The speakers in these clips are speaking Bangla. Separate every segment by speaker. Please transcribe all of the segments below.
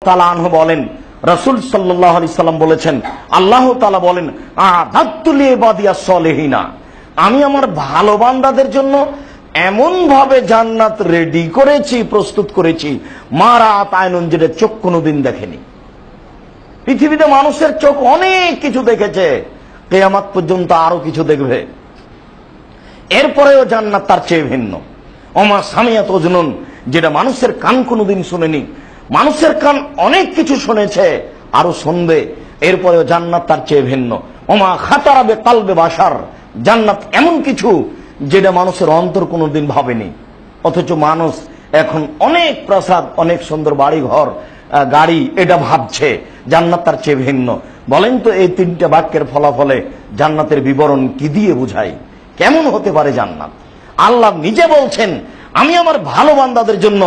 Speaker 1: তাআলা আনহু বলেন, রাসূল সাল্লাল্লাহু আলাইহি সাল্লাম বলেছেন, আল্লাহ তাআলা বলেন, আ'দাতু লিইবাদিয়াস সলিহিনা, আমি আমার ভালো বান্দাদের জন্য এমন ভাবে জান্নাত রেডি করেছি, প্রস্তুত করেছি, মা রাআত আইনুন, যেটা চোখ কোনোদিন দেখেনি। পৃথিবীতে মানুষের চোখ অনেক কিছু দেখেছে, কিয়ামত পর্যন্ত আরো কিছু দেখবে। এরপরেও জান্নাত তার চেয়ে ভিন্ন। ওমা সামিয়াত উযুনুন, যেটা মানুষের কান কোনোদিন শুনেনি। মানুষের কান অনেক কিছু শুনেছে, আরো শুনবে, এরপরেও জান্নাত তার চেয়ে ভিন্ন। ওমা খাতারা বিকালবি বাশার, জান্নাত এমন কিছু যেটা মানুষের অন্তর কোনোদিন ভাবেনি। অথচ মানুষ এখন অনেক প্রাসাদ, অনেক সুন্দর বাড়ি ঘর, গাড়ি, এটা ভাবছে। জান্নাত তার চেয়ে ভিন্ন। বলেন তো, এই তিনটা বাক্যের ফলাফলে জান্নাতের বিবরণ কি দিয়ে বুঝাই? কেমন হতে পারে জান্নাত? আল্লাহ নিজে বলছেন, আমি আমার ভালো বান্দাদের জন্য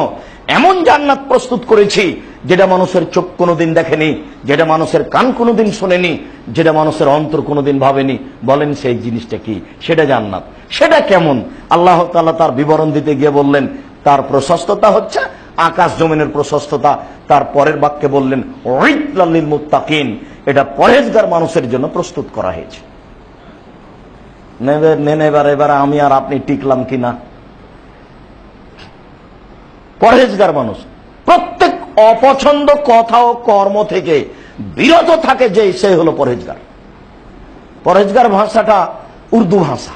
Speaker 1: এমন জান্নাত প্রস্তুত করেছি যেটা মানুষের চোখ কোনোদিন দেখেনি, যেটা মানুষের কান কোনোদিন শুনেনি, যেটা মানুষের অন্তর কোনোদিন ভাবেনি। বলেন সেই জিনিসটা কি? সেটা জান্নাত। সেটা কেমন? আল্লাহ তাআলা তার বিবরণ দিতে গিয়ে বললেন, তার প্রশস্ততা হচ্ছে আকাশ জমিনের প্রশস্ততা। তার পরের বাক্যে বললেন, উইদ্দাল লিল মুত্তাকিন, এটা পরহেজগার মানুষের জন্য প্রস্তুত করা হয়েছে। এবার আমি আর আপনি টিকলাম কিনা? পরহেজগার মানুষ প্রত্যেক অপছন্দ কথা ও কর্ম থেকে বিরত থাকে, যে সে হলো পরহেজগার। পরহেজগার ভাষাটা উর্দু ভাষা।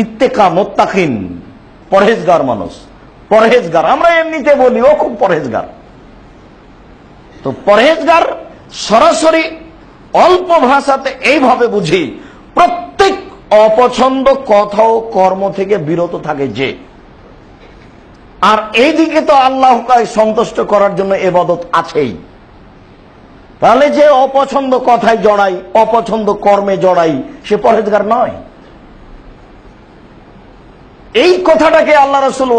Speaker 1: ইত্তেকা, মুত্তাকিন, পরহেজগার মানুষ। পরহেজগার আমরা এমনিতে বলি, ও খুব পরহেজগার। তো পরহেজগার সরাসরি অল্প ভাষাতে এইভাবে বুঝি, প্রত্যেক অপছন্দ কথা ও কর্ম থেকে বিরত থাকে যে। আর এইদিকে তো আল্লাহকে সন্তুষ্ট করার জন্য ইবাদত আছেই। তাহলে যে অপছন্দ কথায় জড়াই, অপছন্দ কর্মে জড়াই, সে পরহেজগার নয়। এই কথাটাকে আল্লাহ রাসূল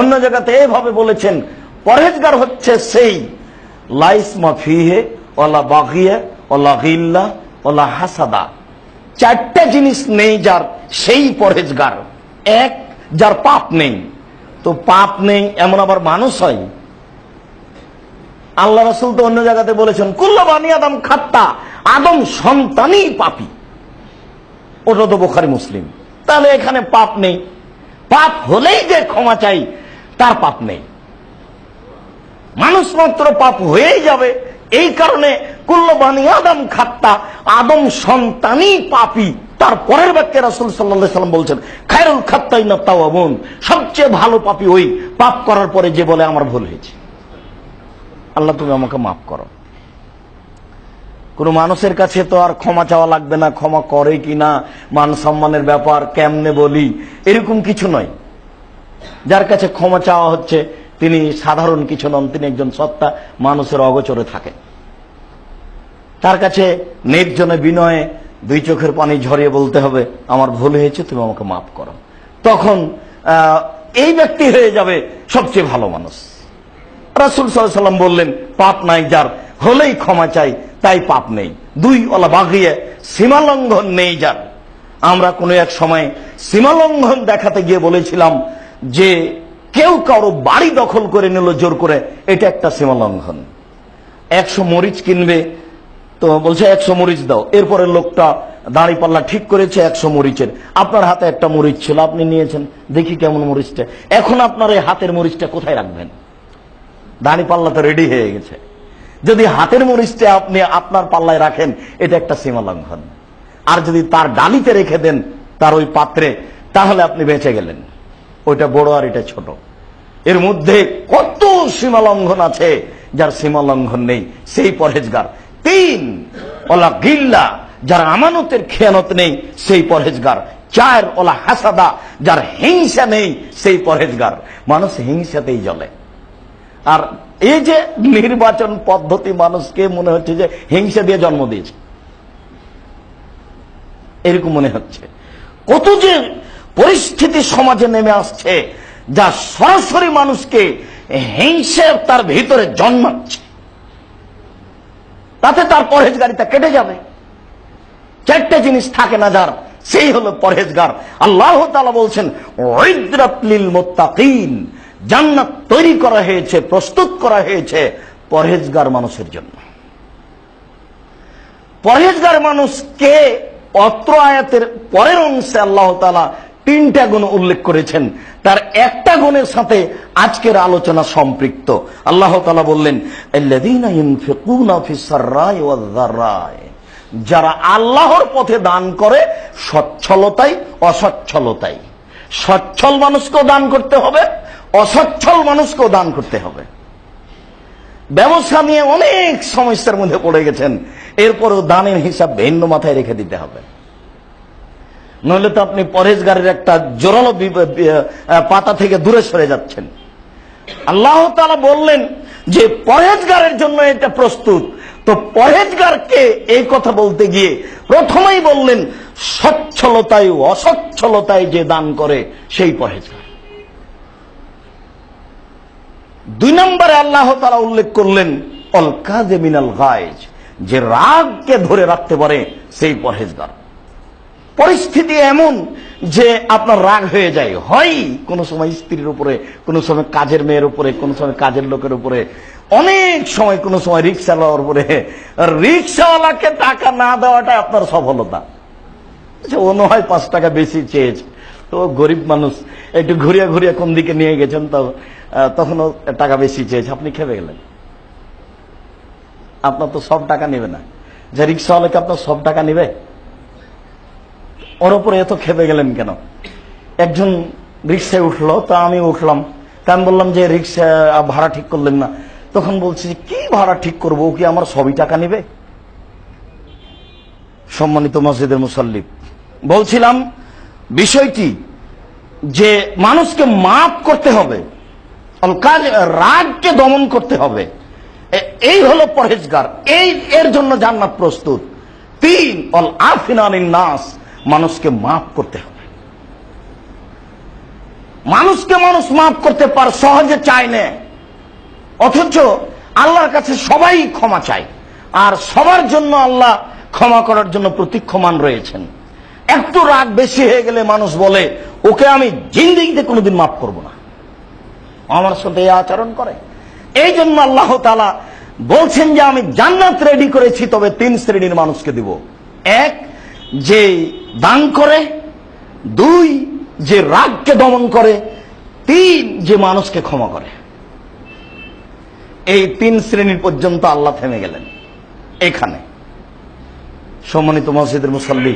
Speaker 1: অন্য জায়গাতে এইভাবে বলেছেন, পরহেজগার হচ্ছে সেই লা ইসমা ফিহি ওয়ালা বাগিয়া ওয়ালা গিল্লা ওয়ালা হাসাদা, চারটা জিনিস নেই যার, সেই পরহেজগার। এক, যার পাপ নেই। তো পাপ নেই এমন আবার মানুষ হয়? আল্লাহ রাসূল তো অন্য জায়গাতে বলেছেন, কুল্লু বানি আদম খাত্তা, আদম সন্তানই পাপী। ওটা তো বুখারী মুসলিম। তাহলে এখানে পাপ নেই। পাপ হলেই যে ক্ষমা চাই, তার পাপ নেই। মানুষ মাত্র পাপ হয়েই যাবে, এই কারণে কুল্লু বানি আদম খাত্তা, আদম সন্তানই পাপী। তার পরের বাক্যে রাসূল সাল্লাল্লাহু আলাইহি ওয়াসাল্লাম বলছেন, খায়রুল খাত্তাইনা তাওয়াবুন, সবচেয়ে ভালো পাপী ওই পাপ করার পরে যে বলে আমার ভুল হয়েছে, আল্লাহ তুমি আমাকে মাফ করো। কোন মানুষের কাছে তো আর ক্ষমা চাওয়া লাগবে না, ক্ষমা করে কিনা, মান সম্মানের ব্যাপার, কেমনে বলি, এরকম কিছু নয়। যার কাছে ক্ষমা চাওয়া হচ্ছে তিনি সাধারণ কিছু নন, তিনি একজন সত্তা, মানুষের অগোচরে থাকেন। তার কাছে নির্জনে বিনয়ে দুই চোখের পানি ঝরিয়ে বলতে হবে, আমার ভুল হয়েছে, তুমি আমাকে মাফ করো। তখন এই ব্যক্তি হয়ে যাবে সবচেয়ে ভালো মানুষ। রাসূল সাল্লাল্লাহু আলাইহি ওয়াসাল্লাম বললেন, পাপ নাই যার, হলেই ক্ষমা চাই, তাই পাপ নেই। দুই, ওয়ালা বাগিয়া, সীমালঙ্ঘন নেই যার। আমরা কোনো এক সময় সীমালঙ্ঘন দেখাতে গিয়ে বলেছিলাম যে কেউ কারো বাড়ি দখল করে নিল জোর করে, এটা একটা সীমালঙ্ঘন। 100 মরিচ কিনবে, তো বলছে 100 মরিচ দাও। এরপরে লোকটা দাঁড়ি পাল্লা ঠিক করেছে 100 মরিচের। আপনার হাতে একটা মরিচ ছিল, আপনি নিয়েছেন, দেখি কেমন মরিচটা। এখন আপনার এই হাতের মরিচটা কোথায় রাখবেন? দাঁড়ি পাল্লা তো রেডি হয়ে গেছে। যদি হাতের মরিচটা আপনি আপনার পাল্লায় রাখেন, এটা একটা সীমালঙ্ঘন। আর যদি তার ডালিতে রেখে দেন, তার ওই পাত্রে, তাহলে আপনি বেঁচে গেলেন। ওইটা বড় আর এটা ছোট, এর মধ্যে কত সীমালঙ্ঘন আছে। যার সীমালঙ্ঘন নেই সেই পরহেজগার। 3, ওলা গিল্লা, যার আমানতের খেয়ানত নেই সেই পরহেজগার। 4, ওলা হাসাদা, যার হিংসা নেই সেই পরহেজগার। মানুষ হিংসাতেই জ্বলে। আর এই যে নির্বাচন পদ্ধতি, মানুষকে মনে হচ্ছে যে হিংসা দিয়ে জন্ম দিয়েছে, এরকম মনে হচ্ছে। কত যে পরিস্থিতি সমাজে নেমে আসছে, যা সরাসরি মানুষকে হিংসা তার ভিতরে জন্মাচ্ছে। তাতে তার পরহেজগারিতা কেটে যাবে। চারটে জিনিস থাকে না যার, সেই হলো পরহেজগার। আল্লাহ তাআলা বলছেন, উইদ্দাত লিল মুত্তাকিন, জান্নাত তৈরি করা হয়েছে, প্রস্তুত করা হয়েছে পরহেজগার মানুষের জন্য। পরহেজগার মানুষকে অত্র আয়াতের পরের অংশে আল্লাহ তাআলা 3টা গুণ উল্লেখ করেছেন, তার একটা গুণের সাথে আজকের আলোচনা সম্পৃক্ত। আল্লাহ তাআলা বললেন, আল্লাযীনা ইউনফিকুনা ফিস সাররাই ওয়াজ যাররাই, যারা আল্লাহর পথে দান করে সচ্ছলতায় অসচ্ছলতায়। সচ্ছল মানুষকেও দান করতে হবে, অসচ্ছল মানুষকেও দান করতে হবে। ব্যবসা নিয়ে অনেক সমস্যার মধ্যে পড়ে গেছেন, এরপরেও দানের হিসাব ভিন্ন মাথায় রেখে দিতে হবে, নইলে তো আপনি পরহেজগারের একটা জোরালো পাতা থেকে দূরে সরে যাচ্ছেন। আল্লাহ তাআলা বললেন যে পরহেজগারের জন্য এটা প্রস্তুত। তো পরহেজগারকে এই কথা বলতে গিয়ে প্রথমেই বললেন সচ্ছলতায় অসচ্ছলতায় যে দান করে সেই পরহেজগার। 2 নম্বরে আল্লাহ তাআলা উল্লেখ করলেন অল কাযিমিনাল গায়জ, যে রাগকে ধরে রাখতে পারে সেই পরহেজগার। পরিস্থিতি এমন যে আপনার রাগ হয়ে যায়, হয় কোনো সময় স্ত্রীর উপরে, কোনো সময় কাজের মেয়ের উপরে, কোনো সময় কাজের লোকের উপরে, অনেক সময় কোনো সময় রিক্সাওয়ালার উপরে। রিক্সাওয়ালাকে টাকা না দেওয়াটা আপনার সফলতা। অন্য হয় 5 টাকা বেশি চেয়েছে, তো গরিব মানুষ একটু ঘুরিয়া ঘুরিয়া কোন দিকে নিয়ে গেছেন, তো তখনও টাকা বেশি চেয়েছে, আপনি খেপে গেলেন। আপনার তো সব টাকা নেবে না, যে রিক্সাওয়ালাকে আপনার সব টাকা নেবে, ওর উপরে এত খেপে গেলেন কেন? একজন রিক্সায় উঠলো, তো আমি উঠলাম, তা আমি বললাম যে রিক্সা ভাড়া ঠিক করলেন না। তখন বলছি যে কি ভাড়া ঠিক করবো, ও কি আমার সবই টাকা নেবে? সম্মানিত মসজিদের মুসাল্লি, বলছিলাম বিষয়টি যে মানুষকে মাফ করতে হবে, রাগকে দমন করতে হবে, এই হলো পরহেজগার, এর জন্য জান্নাত প্রস্তুত। 3 অল আফিনা আনিন নাস, মানুষকে মাফ করতে হবে। মানুষকে মানুষ মাফ করতে পারে, সহজে চায় না, অথচ আল্লাহর কাছে সবাই ক্ষমা চায়, আর সবার জন্য আল্লাহ ক্ষমা করার জন্য প্রতীক্ষমান রয়েছেন। একটু রাগ বেশি হয়ে গেলে মানুষ বলে, ওকে আমি জিন্দেগিতে কোনোদিন মাফ করব না, আমার সাথে এই আচরণ করে। এই জন্য আল্লাহ তাআলা বলছেন যে আমি জান্নাত রেডি করেছি, তবে 3 শ্রেণীর মানুষকে দিব। 1, যে দান করে, 2, যে রাগকে দমন করে, 3, যে মানুষকে ক্ষমা করে। এই 3 শ্রেণীর পর্যন্ত আল্লাহ থেমে গেলেন এখানে। সম্মানিত মসজিদের মুসাল্লি,